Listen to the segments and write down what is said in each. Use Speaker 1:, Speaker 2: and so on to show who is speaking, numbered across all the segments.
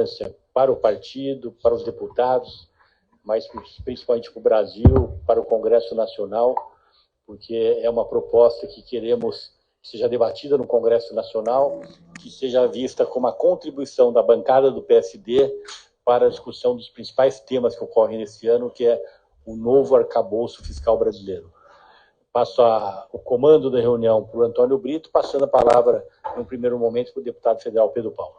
Speaker 1: importância para o partido, para os deputados, mas principalmente para o Brasil, para o Congresso Nacional, porque é uma proposta que queremos que seja debatida no Congresso Nacional, que seja vista como a contribuição da bancada do PSD para a discussão dos principais temas que ocorrem nesse ano, que é o novo arcabouço fiscal brasileiro. Passo o comando da reunião para o Antônio Brito, passando a palavra, no primeiro momento, para o deputado federal Pedro Paulo.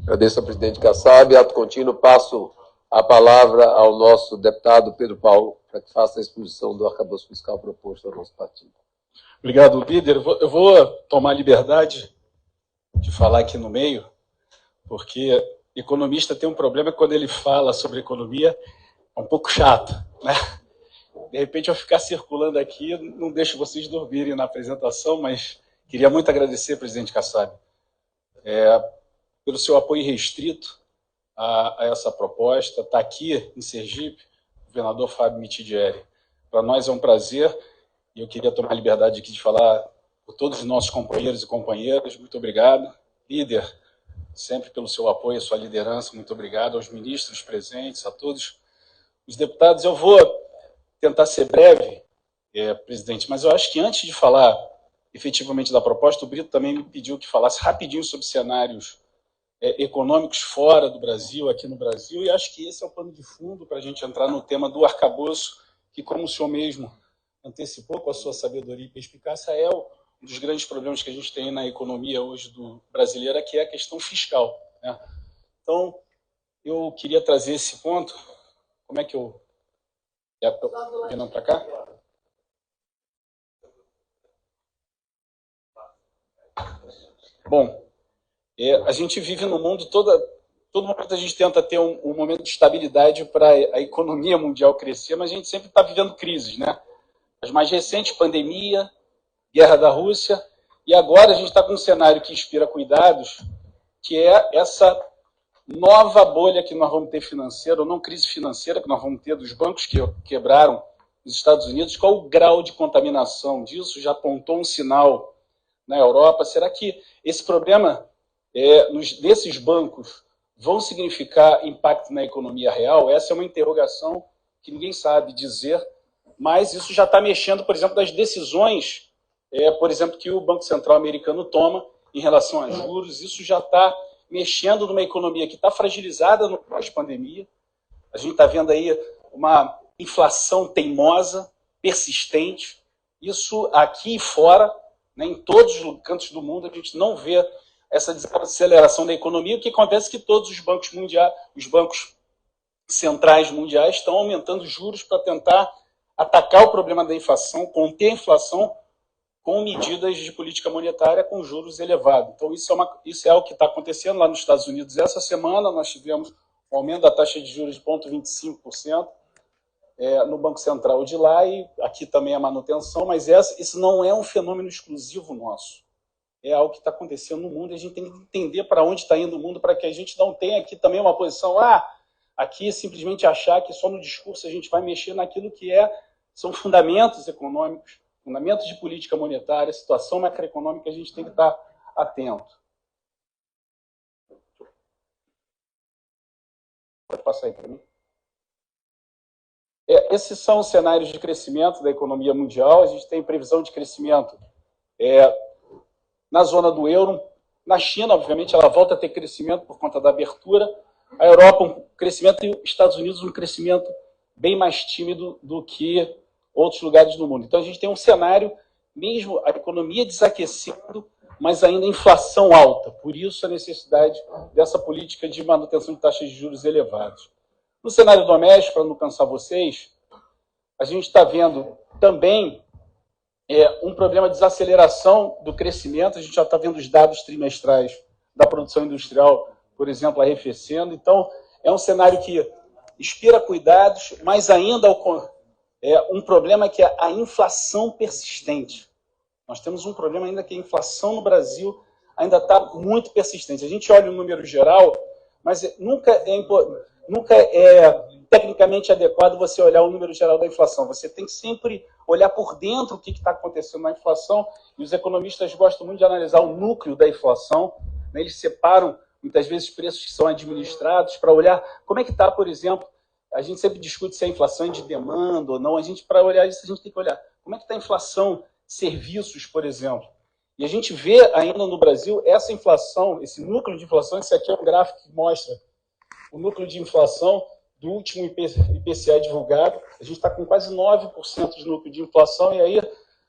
Speaker 2: Agradeço ao presidente Kassab. Ato contínuo, passo a palavra ao nosso deputado Pedro Paulo, para que faça a exposição do arcabouço fiscal proposto ao nosso partido.
Speaker 3: Obrigado, líder. Eu vou tomar a liberdade de falar aqui no meio, porque economista tem um problema quando ele fala sobre economia, é um pouco chato, né? De repente eu ficar circulando aqui, não deixo vocês dormirem na apresentação, mas queria muito agradecer, presidente Kassab, pelo seu apoio restrito a essa proposta. Está aqui em Sergipe o governador Fábio Mitidieri. Para nós é um prazer, e eu queria tomar a liberdade aqui de falar por todos os nossos companheiros e companheiras. Muito obrigado. Líder, sempre pelo seu apoio, sua liderança, muito obrigado. Aos ministros presentes, a todos os deputados. Eu vou tentar ser breve, presidente, mas eu acho que antes de falar efetivamente da proposta, o Brito também me pediu que falasse rapidinho sobre cenários econômicos fora do Brasil, aqui no Brasil, e acho que esse é o pano de fundo para a gente entrar no tema do arcabouço, que, como o senhor mesmo antecipou com a sua sabedoria e perspicácia, é um dos grandes problemas que a gente tem na economia hoje brasileira, que é a questão fiscal, né? Então, eu queria trazer esse ponto. Como é que eu... Não para cá? Bom, a gente vive no mundo, todo momento a gente tenta ter um momento de estabilidade para a economia mundial crescer, mas a gente sempre está vivendo crises, né? As mais recentes, pandemia, guerra da Rússia, e agora a gente está com um cenário que inspira cuidados, que é essa nova bolha que nós vamos ter financeira, ou não crise financeira, que nós vamos ter dos bancos que quebraram nos Estados Unidos. Qual o grau de contaminação disso? Já apontou um sinal na Europa. Será que esse problema desses bancos vão significar impacto na economia real? Essa é uma interrogação que ninguém sabe dizer, mas isso já está mexendo, por exemplo, das decisões, por exemplo, que o Banco Central americano toma em relação a juros. Isso já está mexendo numa economia que está fragilizada no pós-pandemia. A gente está vendo aí uma inflação teimosa, persistente. Isso aqui e fora, né, em todos os cantos do mundo, a gente não vê essa desaceleração da economia. O que acontece é que todos os bancos mundiais, os bancos centrais mundiais, estão aumentando juros para tentar atacar o problema da inflação, conter a inflação com medidas de política monetária com juros elevados. Então, isso é algo que está acontecendo lá nos Estados Unidos. Essa semana nós tivemos um aumento da taxa de juros de 0,25% no Banco Central de lá, e aqui também a manutenção, mas isso não é um fenômeno exclusivo nosso. É algo que está acontecendo no mundo, e a gente tem que entender para onde está indo o mundo, para que a gente não tenha aqui também uma posição, aqui simplesmente achar que só no discurso a gente vai mexer naquilo que são fundamentos econômicos, fundamentos de política monetária, situação macroeconômica, a gente tem que estar atento. Pode passar aí para mim. Esses são os cenários de crescimento da economia mundial. A gente tem previsão de crescimento na zona do euro. Na China, obviamente, ela volta a ter crescimento por conta da abertura. A Europa, um crescimento, e os Estados Unidos, um crescimento bem mais tímido do que outros lugares do mundo. Então, a gente tem um cenário, mesmo a economia desaquecendo, mas ainda inflação alta. Por isso, a necessidade dessa política de manutenção de taxas de juros elevadas. No cenário doméstico, para não cansar vocês, a gente está vendo também um problema de desaceleração do crescimento. A gente já está vendo os dados trimestrais da produção industrial, por exemplo, arrefecendo. Então, é um cenário que inspira cuidados, mas ainda um problema que é a inflação persistente. Nós temos um problema ainda que a inflação no Brasil ainda está muito persistente. A gente olha o número geral, mas nunca é tecnicamente adequado você olhar o número geral da inflação. Você tem que sempre olhar por dentro o que está acontecendo na inflação, e os economistas gostam muito de analisar o núcleo da inflação, né? Eles separam muitas vezes preços que são administrados, para olhar como é que está, por exemplo, a gente sempre discute se a inflação é de demanda ou não, para olhar isso a gente tem que olhar como é que está a inflação serviços, por exemplo. E a gente vê ainda no Brasil essa inflação, esse núcleo de inflação, esse aqui é um gráfico que mostra o núcleo de inflação do último IPCA divulgado. A gente está com quase 9% de núcleo de inflação, e aí,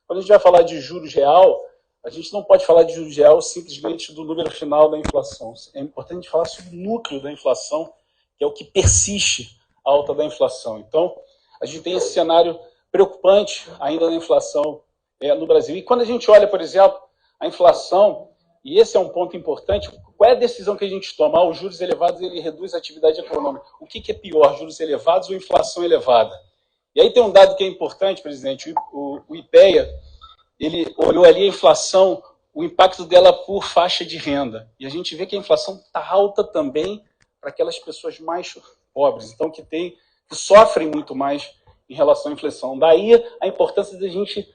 Speaker 3: quando a gente vai falar de juros real, a gente não pode falar de juros real simplesmente do número final da inflação. É importante falar sobre o núcleo da inflação, que é o que persiste a alta da inflação. Então, a gente tem esse cenário preocupante ainda na inflação no Brasil. E quando a gente olha, por exemplo, a inflação, e esse é um ponto importante, qual é a decisão que a gente toma? Os juros elevados, ele reduz a atividade econômica. O que é pior, juros elevados ou inflação elevada? E aí tem um dado que é importante, presidente, o IPEA, ele olhou ali a inflação, o impacto dela por faixa de renda. E a gente vê que a inflação está alta também para aquelas pessoas mais pobres, então que sofrem muito mais em relação à inflação. Daí a importância de a gente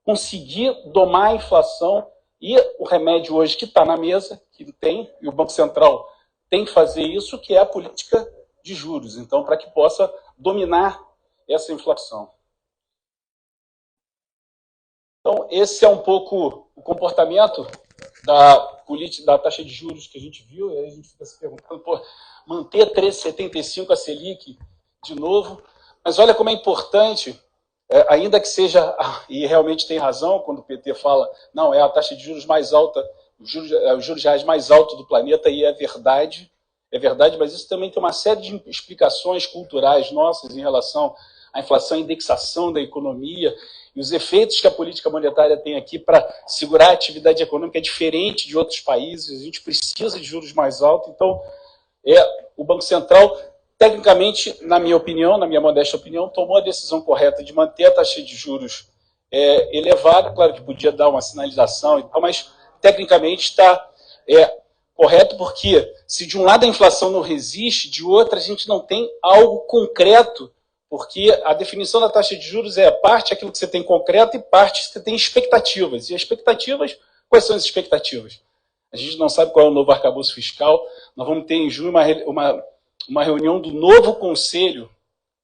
Speaker 3: conseguir domar a inflação, e o remédio hoje que está na mesa, que tem, e o Banco Central tem que fazer isso, que é a política de juros, então, para que possa dominar essa inflação. Então, esse é um pouco o comportamento da política, da taxa de juros que a gente viu, e aí a gente fica se perguntando, manter 13,75 a Selic de novo, mas olha como é importante, ainda que seja, e realmente tem razão quando o PT fala, não, é a taxa de juros mais alta, os juros reais mais alto do planeta, e é verdade, mas isso também tem uma série de explicações culturais nossas em relação à inflação, à indexação da economia, e os efeitos que a política monetária tem aqui para segurar a atividade econômica é diferente de outros países, a gente precisa de juros mais altos, então o Banco Central, tecnicamente, na minha opinião, na minha modesta opinião, tomou a decisão correta de manter a taxa de juros elevada, claro que podia dar uma sinalização e tal, mas tecnicamente está correto, porque se de um lado a inflação não resiste, de outro a gente não tem algo concreto, porque a definição da taxa de juros é parte aquilo que você tem concreto e parte que você tem expectativas. E as expectativas, quais são as expectativas? A gente não sabe qual é o novo arcabouço fiscal. Nós vamos ter em junho uma reunião do novo Conselho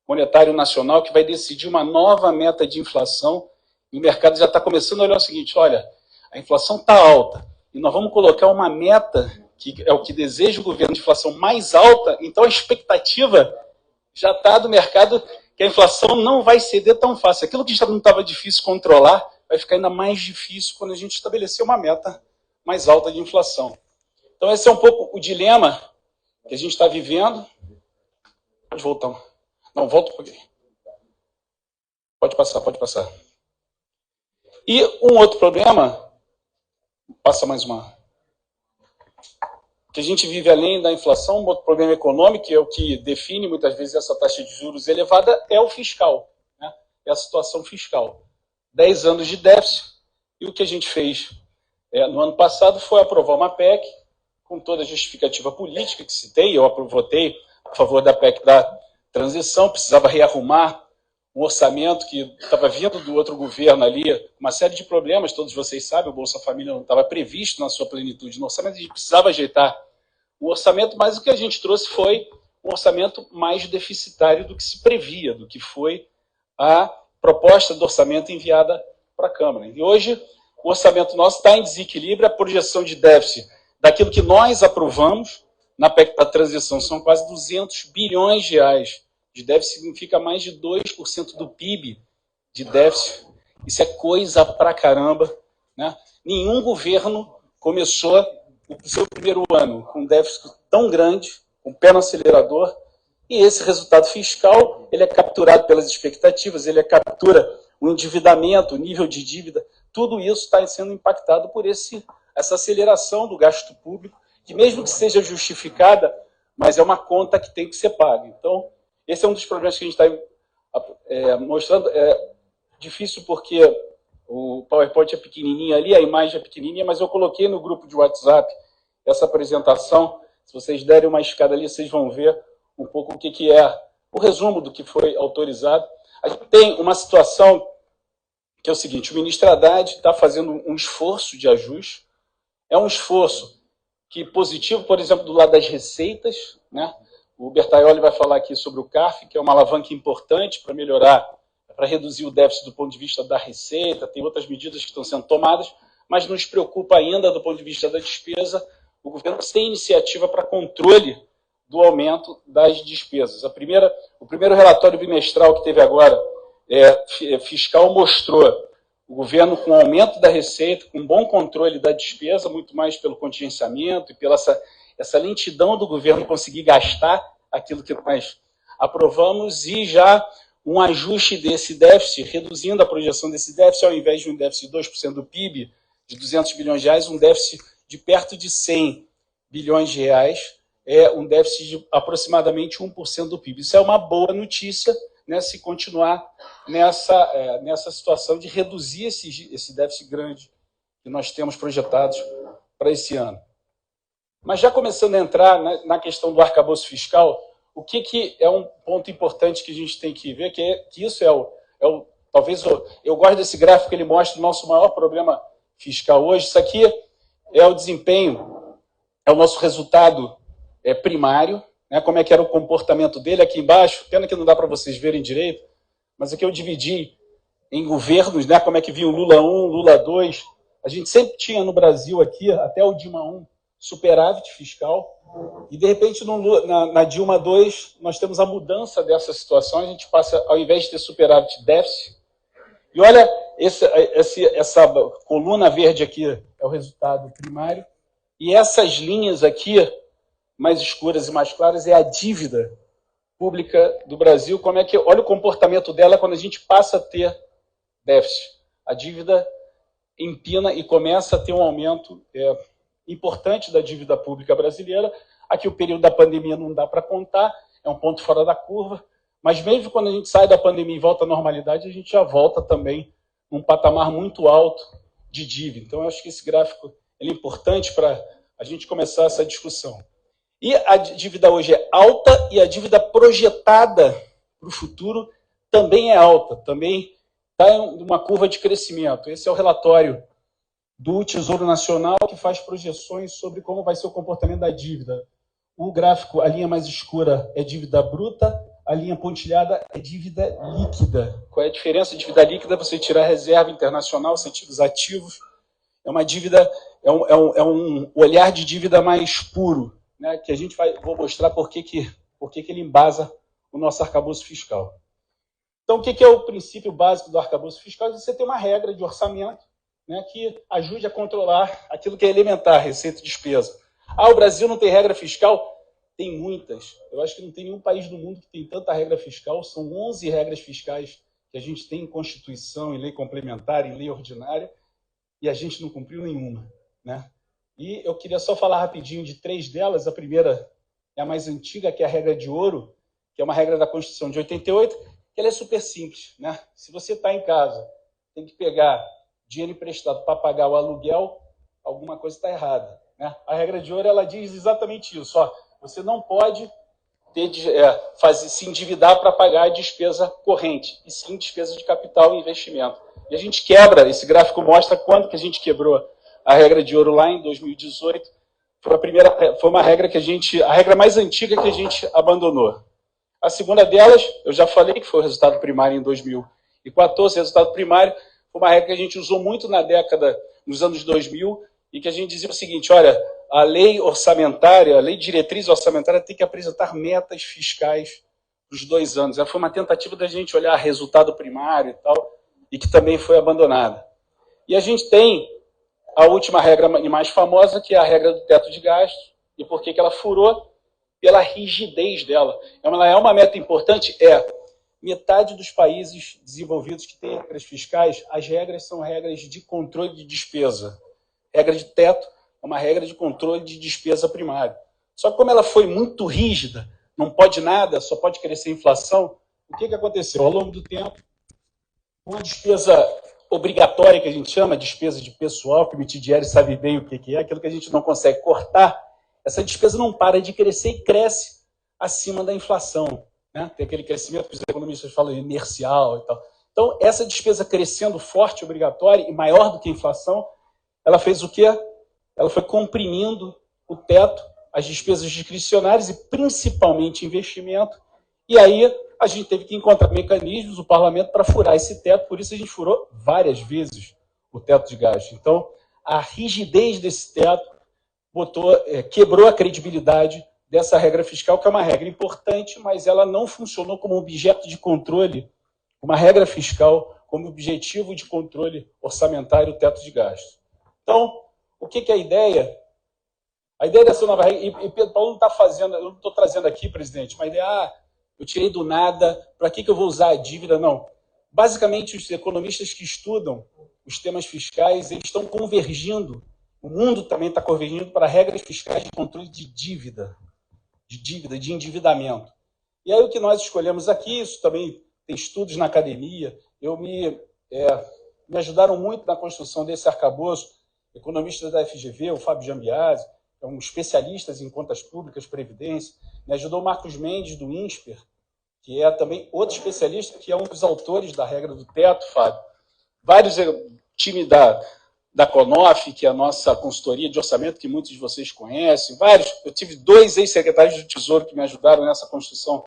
Speaker 3: Monetário Nacional que vai decidir uma nova meta de inflação. E o mercado já está começando a olhar o seguinte, olha, a inflação está alta e nós vamos colocar uma meta, que é o que deseja o governo, de inflação mais alta, então a expectativa já está do mercado que a inflação não vai ceder tão fácil. Aquilo que já não estava difícil controlar vai ficar ainda mais difícil quando a gente estabelecer uma meta mais alta de inflação. Então esse é um pouco o dilema que a gente está vivendo. Pode voltar. Não, volta um pouquinho. Pode passar. E um outro problema, passa mais uma, que a gente vive além da inflação, um outro problema econômico, que é o que define muitas vezes essa taxa de juros elevada, é o fiscal, né? É a situação fiscal. 10 anos de déficit, e o que a gente fez no ano passado foi aprovar uma PEC, com toda a justificativa política que citei, eu votei a favor da PEC da transição, precisava rearrumar um orçamento que estava vindo do outro governo ali, uma série de problemas, todos vocês sabem, o Bolsa Família não estava previsto na sua plenitude no orçamento, a gente precisava ajeitar o orçamento, mas o que a gente trouxe foi um orçamento mais deficitário do que se previa, do que foi a proposta do orçamento enviada para a Câmara. E hoje o orçamento nosso está em desequilíbrio, a projeção de déficit daquilo que nós aprovamos na PEC da transição são quase 200 bilhões de reais. De déficit significa mais de 2% do PIB de déficit. Isso é coisa pra caramba, né? Nenhum governo começou o seu primeiro ano com um déficit tão grande, com o pé no acelerador, e esse resultado fiscal ele é capturado pelas expectativas, ele captura o endividamento, o nível de dívida, tudo isso está sendo impactado por essa aceleração do gasto público, que mesmo que seja justificada, mas é uma conta que tem que ser paga. Então, esse é um dos problemas que a gente está mostrando. É difícil porque o PowerPoint é pequenininho ali, a imagem é pequenininha, mas eu coloquei no grupo de WhatsApp essa apresentação. Se vocês derem uma escada ali, vocês vão ver um pouco o que é o resumo do que foi autorizado. A gente tem uma situação que é o seguinte, o ministro Haddad está fazendo um esforço de ajuste, é um esforço que positivo, por exemplo, do lado das receitas, né? O Bertaioli vai falar aqui sobre o CARF, que é uma alavanca importante para melhorar, para reduzir o déficit do ponto de vista da receita, tem outras medidas que estão sendo tomadas, mas nos preocupa ainda do ponto de vista da despesa, o governo tem iniciativa para controle do aumento das despesas. O primeiro relatório bimestral que teve agora, fiscal, mostrou o governo com aumento da receita, com bom controle da despesa, muito mais pelo contingenciamento e pela essa lentidão do governo conseguir gastar aquilo que nós aprovamos, e já um ajuste desse déficit, reduzindo a projeção desse déficit, ao invés de um déficit de 2% do PIB, de 200 bilhões de reais, um déficit de perto de 100 bilhões de reais, um déficit de aproximadamente 1% do PIB. Isso é uma boa notícia, né, se continuar nessa situação de reduzir esse déficit grande que nós temos projetados para esse ano. Mas já começando a entrar na questão do arcabouço fiscal, o que é um ponto importante que a gente tem que ver, que isso talvez eu gosto desse gráfico, ele mostra o nosso maior problema fiscal hoje. Isso aqui é o desempenho, é o nosso resultado primário, né, como é que era o comportamento dele aqui embaixo. Pena que não dá para vocês verem direito, mas aqui eu dividi em governos, né, como é que vinha o Lula 1, Lula 2. A gente sempre tinha no Brasil aqui, até o Dilma 1, superávit fiscal, e de repente na Dilma 2 nós temos a mudança dessa situação, a gente passa, ao invés de ter superávit, déficit. E olha, essa coluna verde aqui é o resultado primário, e essas linhas aqui, mais escuras e mais claras, é a dívida pública do Brasil. Como é que, olha o comportamento dela quando a gente passa a ter déficit. A dívida empina e começa a ter um aumento importante da dívida pública brasileira. Aqui o período da pandemia não dá para contar, é um ponto fora da curva, mas mesmo quando a gente sai da pandemia e volta à normalidade, a gente já volta também num patamar muito alto de dívida. Então, eu acho que esse gráfico ele é importante para a gente começar essa discussão. E a dívida hoje é alta, e a dívida projetada para o futuro também é alta, também está em uma curva de crescimento. Esse é o relatório do Tesouro Nacional, que faz projeções sobre como vai ser o comportamento da dívida. O gráfico, a linha mais escura é dívida bruta, a linha pontilhada é dívida líquida. Qual é a diferença de dívida líquida? Você tirar a reserva internacional, você tira os ativos. É uma dívida, é um olhar de dívida mais puro, né, que a gente vou mostrar por que ele embasa o nosso arcabouço fiscal. Então, o que é o princípio básico do arcabouço fiscal? Você tem uma regra de orçamento, né, que ajude a controlar aquilo que é elementar, receita e despesa. O Brasil não tem regra fiscal? Tem muitas. Eu acho que não tem nenhum país do mundo que tem tanta regra fiscal. São 11 regras fiscais que a gente tem em Constituição, em lei complementar, em lei ordinária, e a gente não cumpriu nenhuma, né? E eu queria só falar rapidinho de 3 delas. A primeira é a mais antiga, que é a regra de ouro, que é uma regra da Constituição de 88, que ela é super simples, né? Se você está em casa, tem que pegar dinheiro emprestado para pagar o aluguel, alguma coisa está errada, né? A regra de ouro, ela diz exatamente isso. Você não pode se endividar para pagar a despesa corrente, e sim despesa de capital e investimento. E a gente quebra, esse gráfico mostra quando que a gente quebrou a regra de ouro lá em 2018. Foi uma regra a regra mais antiga que a gente abandonou. A segunda delas, eu já falei, que foi o resultado primário em 2014. O resultado primário foi uma regra que a gente usou muito nos anos 2000, e que a gente dizia o seguinte: olha, a lei orçamentária, a lei de diretriz orçamentária tem que apresentar metas fiscais para os 2 anos. Ela foi uma tentativa da gente olhar resultado primário e tal, e que também foi abandonada. E a gente tem a última regra e mais famosa, que é a regra do teto de gastos. E por que ela furou? Pela rigidez dela. Ela é uma meta importante? Metade dos países desenvolvidos que têm regras fiscais, as regras são regras de controle de despesa. Regra de teto é uma regra de controle de despesa primária. Só que como ela foi muito rígida, não pode nada, só pode crescer a inflação, o que aconteceu? Ao longo do tempo, uma despesa obrigatória, que a gente chama despesa de pessoal, que o Mitidieri sabe bem o que é, aquilo que a gente não consegue cortar, essa despesa não para de crescer e cresce acima da inflação, né? Tem aquele crescimento que os economistas falam inercial e tal. Então, essa despesa crescendo forte, obrigatória e maior do que a inflação, ela fez o quê? Ela foi comprimindo o teto, as despesas discricionárias e principalmente investimento. E aí a gente teve que encontrar mecanismos, o parlamento, para furar esse teto. Por isso a gente furou várias vezes o teto de gasto. Então, a rigidez desse teto quebrou a credibilidade dessa regra fiscal, que é uma regra importante, mas ela não funcionou como objeto de controle, uma regra fiscal como objetivo de controle orçamentário, o teto de gasto. Então, o que é a ideia? A ideia dessa nova regra, e Pedro Paulo não está fazendo, eu não estou trazendo aqui, presidente, uma ideia, eu tirei do nada, para que eu vou usar a dívida? Não. Basicamente, os economistas que estudam os temas fiscais, eles estão convergindo, o mundo também está convergindo para regras fiscais de controle de dívida, de endividamento. E aí o que nós escolhemos aqui, isso também tem estudos na academia, me ajudaram muito na construção desse arcabouço, economistas da FGV, o Fábio Jambiasi, é um especialista em contas públicas, previdência, me ajudou o Marcos Mendes, do INSPER, que é também outro especialista, que é um dos autores da regra do teto, Fábio. Vários times da CONOF, que é a nossa consultoria de orçamento, que muitos de vocês conhecem, vários. Eu tive 2 ex-secretários do Tesouro que me ajudaram nessa construção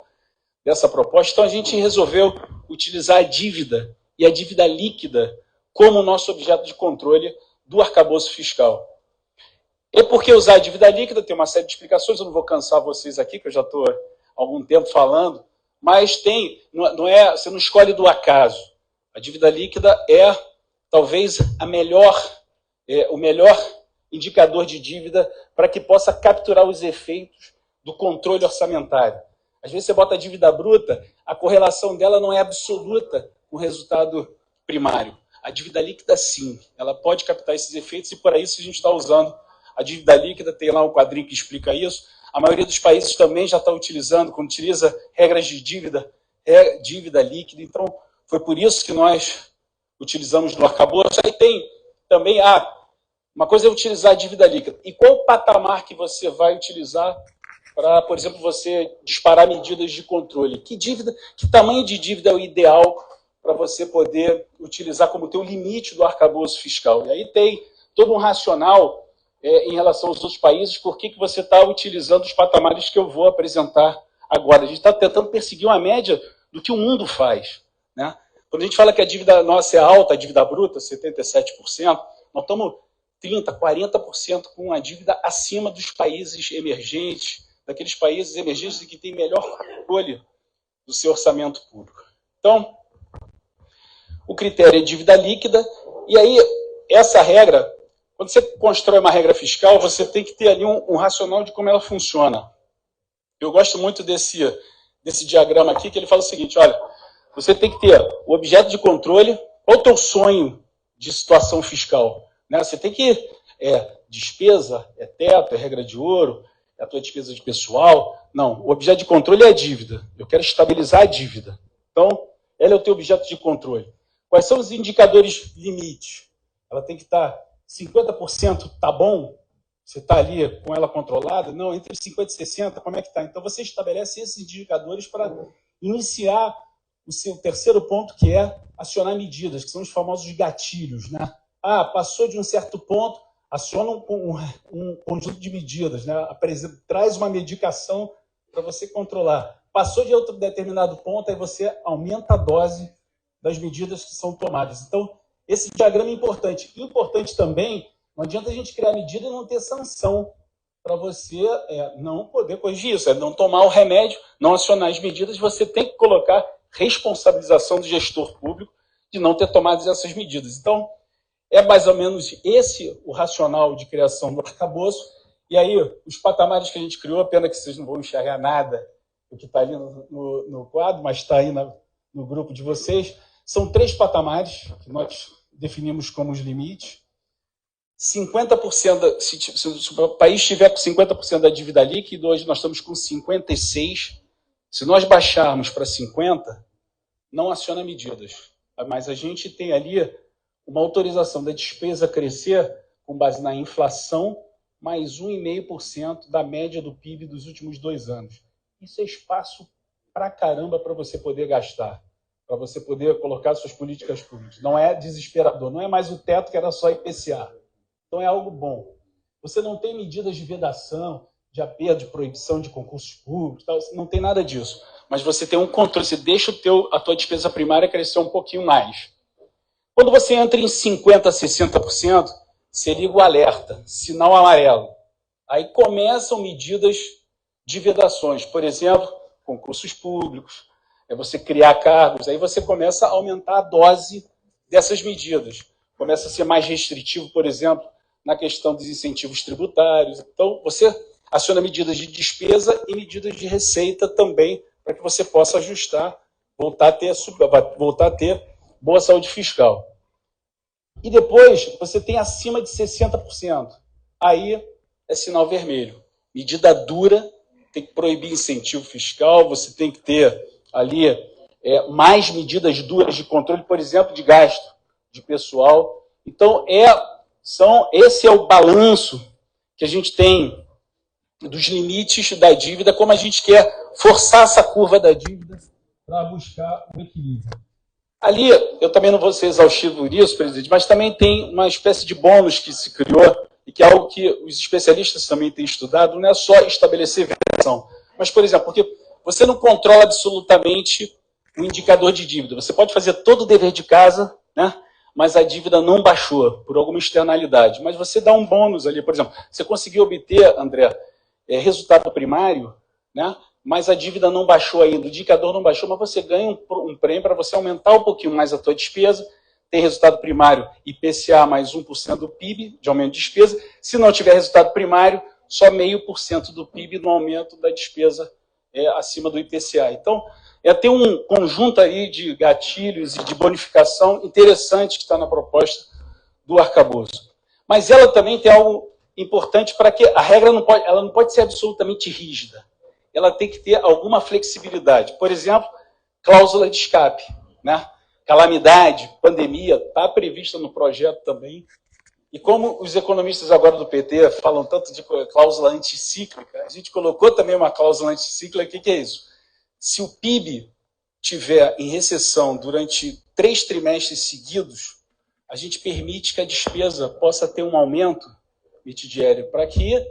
Speaker 3: dessa proposta. Então, a gente resolveu utilizar a dívida e a dívida líquida como nosso objeto de controle do arcabouço fiscal. E por que usar a dívida líquida? Tem uma série de explicações, eu não vou cansar vocês aqui, que eu já estou há algum tempo falando, mas você não escolhe do acaso. A dívida líquida é talvez o melhor indicador de dívida para que possa capturar os efeitos do controle orçamentário. Às vezes você bota a dívida bruta, a correlação dela não é absoluta com o resultado primário. A dívida líquida, sim, ela pode captar esses efeitos e por isso a gente está usando a dívida líquida, tem lá um quadrinho que explica isso. A maioria dos países também já está utilizando, quando utiliza regras de dívida líquida. Então, foi por isso que nós utilizamos no arcabouço. Aí tem também, uma coisa é utilizar a dívida líquida. E qual o patamar que você vai utilizar para, por exemplo, você disparar medidas de controle? Que tamanho de dívida é o ideal para você poder utilizar como teu limite do arcabouço fiscal? E aí tem todo um racional em relação aos outros países, por que você está utilizando os patamares que eu vou apresentar agora. A gente está tentando perseguir uma média do que o mundo faz, né? Quando a gente fala que a dívida nossa é alta, a dívida bruta, 77%, nós estamos 30%, 40% com a dívida acima dos países emergentes, daqueles países emergentes que têm melhor controle do seu orçamento público. Então, o critério é dívida líquida, e aí essa regra, quando você constrói uma regra fiscal, você tem que ter ali um racional de como ela funciona. Eu gosto muito desse diagrama aqui, que ele fala o seguinte, olha, você tem que ter o objeto de controle, qual é o teu sonho de situação fiscal? Né? Você tem que, despesa, é teto, é regra de ouro, é a tua despesa de pessoal. Não, o objeto de controle é a dívida. Eu quero estabilizar a dívida. Então, ela é o teu objeto de controle. Quais são os indicadores limites? Ela tem que estar 50%, tá bom? Você está ali com ela controlada? Não, entre 50% e 60%, como é que está? Então, você estabelece esses indicadores para iniciar o seu terceiro ponto, que é acionar medidas, que são os famosos gatilhos, né? Passou de um certo ponto, aciona um conjunto de medidas, né? Traz uma medicação para você controlar. Passou de outro determinado ponto, aí você aumenta a dose das medidas que são tomadas. Então, esse diagrama é importante. Importante também, não adianta a gente criar medida e não ter sanção para você não poder corrigir isso, não tomar o remédio, não acionar as medidas, você tem que colocar responsabilização do gestor público de não ter tomado essas medidas. Então, é mais ou menos esse o racional de criação do arcabouço. E aí, os patamares que a gente criou, pena que vocês não vão enxergar nada do que está ali no quadro, mas está aí no grupo de vocês, são 3 patamares que nós definimos como os limites. 50%, se o país estiver com 50% da dívida líquida, hoje nós estamos com 56%. Se nós baixarmos para 50%, não aciona medidas. Mas a gente tem ali uma autorização da despesa crescer com base na inflação, mais 1,5% da média do PIB dos últimos 2 anos. Isso é espaço pra caramba para você poder gastar, para você poder colocar suas políticas públicas. Não é desesperador, não é mais o teto que era só IPCA. Então é algo bom. Você não tem medidas de vedação, de aperto, de proibição de concursos públicos, tal, não tem nada disso. Mas você tem um controle, você deixa a tua despesa primária crescer um pouquinho mais. Quando você entra em 50%, 60%, você liga o alerta, sinal amarelo. Aí começam medidas de vedações, por exemplo, concursos públicos, é você criar cargos, aí você começa a aumentar a dose dessas medidas. Começa a ser mais restritivo, por exemplo, na questão dos incentivos tributários. Então, você aciona medidas de despesa e medidas de receita também, para que você possa ajustar, voltar a ter boa saúde fiscal. E depois, você tem acima de 60%. Aí é sinal vermelho. Medida dura, tem que proibir incentivo fiscal, você tem que ter ali mais medidas duras de controle, por exemplo, de gasto de pessoal. Então, esse é o balanço que a gente tem dos limites da dívida, como a gente quer forçar essa curva da dívida para buscar o equilíbrio. Ali, eu também não vou ser exaustivo nisso, presidente, mas também tem uma espécie de bônus que se criou, e que é algo que os especialistas também têm estudado, não é só estabelecer vedação, mas, por exemplo, porque você não controla absolutamente o indicador de dívida. Você pode fazer todo o dever de casa, né? Mas a dívida não baixou por alguma externalidade. Mas você dá um bônus ali, por exemplo, você conseguiu obter, André, resultado primário, né? Mas a dívida não baixou ainda, o indicador não baixou, mas você ganha um prêmio para você aumentar um pouquinho mais a tua despesa. Tem resultado primário IPCA mais 1% do PIB de aumento de despesa. Se não tiver resultado primário, só 0,5% do PIB no aumento da despesa acima do IPCA. Então, tem um conjunto aí de gatilhos e de bonificação interessante que está na proposta do arcabouço. Mas ela também tem algo importante para que a regra ela não pode ser absolutamente rígida. Ela tem que ter alguma flexibilidade. Por exemplo, cláusula de escape, né? Calamidade, pandemia, está prevista no projeto também. E como os economistas agora do PT falam tanto de cláusula anticíclica, a gente colocou também uma cláusula anticíclica. O que é isso? Se o PIB tiver em recessão durante 3 trimestres seguidos, a gente permite que a despesa possa ter um aumento, Mitidieri, para que,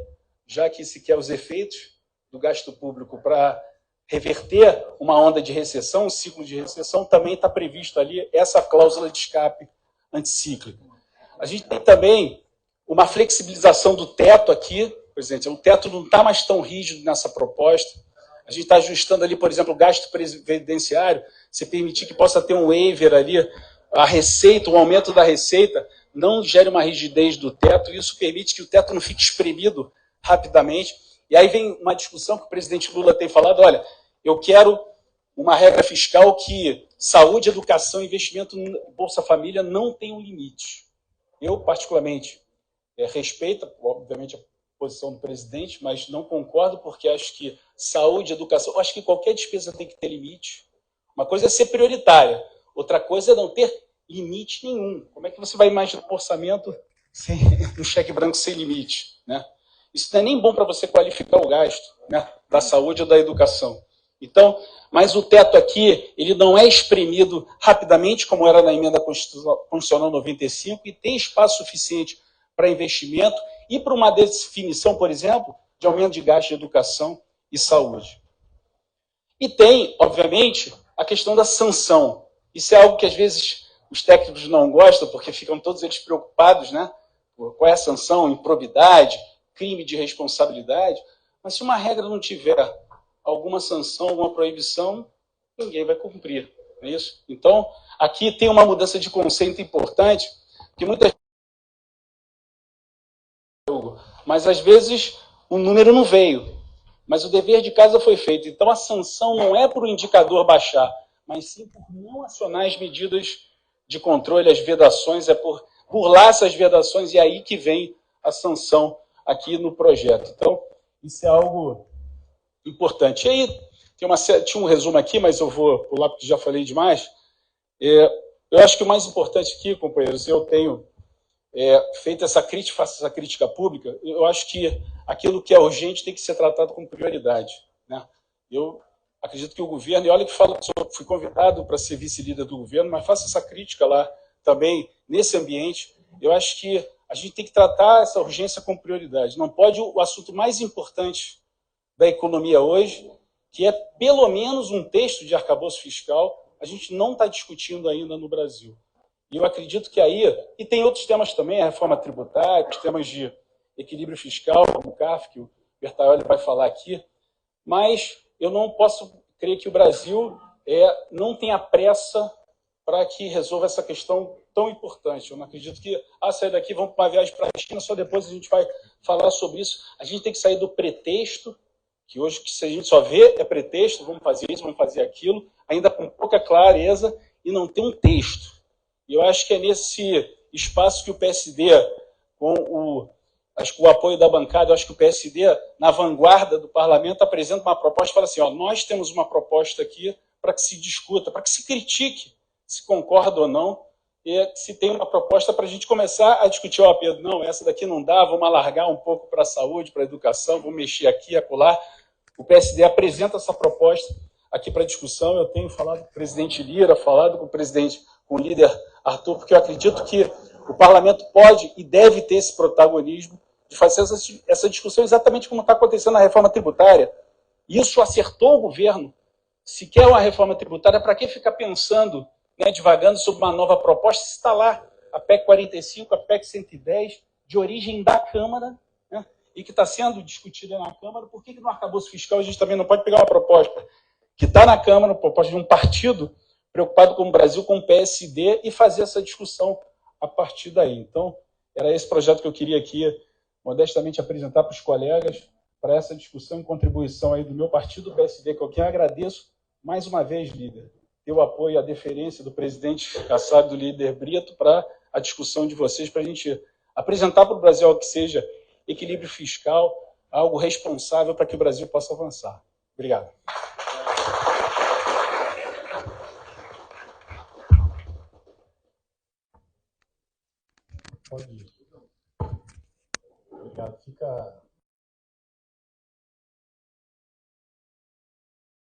Speaker 3: já que se quer os efeitos do gasto público para reverter uma onda de recessão, um ciclo de recessão, também está previsto ali essa cláusula de escape anticíclica. A gente tem também uma flexibilização do teto aqui, presidente. O teto não está mais tão rígido nessa proposta. A gente está ajustando ali, por exemplo, o gasto previdenciário, você permitir que possa ter um waiver ali, a receita, o aumento da receita, não gere uma rigidez do teto, e isso permite que o teto não fique espremido rapidamente. E aí vem uma discussão que o presidente Lula tem falado, olha, eu quero uma regra fiscal que saúde, educação, investimento, Bolsa Família não tem um limite. Eu, particularmente, respeito, obviamente, a posição do presidente, mas não concordo, porque acho que saúde, educação, acho que qualquer despesa tem que ter limite. Uma coisa é ser prioritária, outra coisa é não ter limite nenhum. Como é que você vai imaginar um orçamento sem um cheque branco sem limite, né? Isso não é nem bom para você qualificar o gasto, né, da saúde ou da educação. Então, mas o teto aqui, ele não é espremido rapidamente, como era na emenda constitucional 95, e tem espaço suficiente para investimento e para uma definição, por exemplo, de aumento de gasto de educação e saúde. E tem, obviamente, a questão da sanção. Isso é algo que, às vezes, os técnicos não gostam, porque ficam todos eles preocupados, né? Qual é a sanção? Improbidade, crime de responsabilidade. Mas se uma regra não tiver alguma sanção, alguma proibição, ninguém vai cumprir. Não é isso? Então, aqui tem uma mudança de conceito importante, que muitas mas às vezes o número não veio. Mas o dever de casa foi feito. Então a sanção não é para o indicador baixar, mas sim por não acionar as medidas de controle, as vedações, é por burlar essas vedações, e é aí que vem a sanção aqui no projeto. Então, isso é algo importante. E aí, tinha um resumo aqui, mas eu vou pular porque já falei demais. Eu acho que o mais importante aqui, companheiros, eu tenho feito essa crítica, faço essa crítica pública, eu acho que aquilo que é urgente tem que ser tratado com prioridade, né? Eu acredito que o governo, e olha que fui convidado para ser vice-líder do governo, mas faço essa crítica lá também, nesse ambiente. Eu acho que a gente tem que tratar essa urgência com prioridade. Não pode o assunto mais importante da economia hoje, que é pelo menos um texto de arcabouço fiscal, a gente não está discutindo ainda no Brasil. E eu acredito que aí, e tem outros temas também, a reforma tributária, os temas de equilíbrio fiscal, como o CAF, que o Bertaioli vai falar aqui, mas eu não posso crer que o Brasil não tenha pressa para que resolva essa questão tão importante. Eu não acredito que, sair daqui, vamos para uma viagem para a China, só depois a gente vai falar sobre isso. A gente tem que sair do pretexto, que hoje se a gente só vê é pretexto, vamos fazer isso, vamos fazer aquilo, ainda com pouca clareza, e não tem um texto. E eu acho que é nesse espaço que o PSD, com o apoio da bancada, eu acho que o PSD, na vanguarda do parlamento, apresenta uma proposta e fala assim, nós temos uma proposta aqui para que se discuta, para que se critique, se concorda ou não, e se tem uma proposta para a gente começar a discutir, Pedro, não, essa daqui não dá, vamos alargar um pouco para a saúde, para a educação, vamos mexer aqui, acolá. O PSD apresenta essa proposta aqui para discussão, eu tenho falado com o presidente Lira, falado com o líder Arthur, porque eu acredito que o parlamento pode e deve ter esse protagonismo de fazer essa discussão exatamente como está acontecendo na reforma tributária. Isso acertou o governo. Se quer uma reforma tributária, para que ficar pensando, divagando sobre uma nova proposta, se está lá a PEC 45, a PEC 110, de origem da Câmara, e que está sendo discutida na Câmara, por que no arcabouço fiscal a gente também não pode pegar uma proposta que está na Câmara, uma proposta de um partido preocupado com o Brasil, com o PSD, e fazer essa discussão a partir daí. Então, era esse projeto que eu queria aqui, modestamente, apresentar para os colegas, para essa discussão e contribuição aí do meu partido, o PSD, que eu quem agradeço mais uma vez, líder, ter o apoio e a deferência do presidente Kassab, do líder Brito, para a discussão de vocês, para a gente apresentar para o Brasil algo que seja equilíbrio fiscal, algo responsável para que o Brasil possa avançar. Obrigado.
Speaker 1: Pode ir. Obrigado. Fica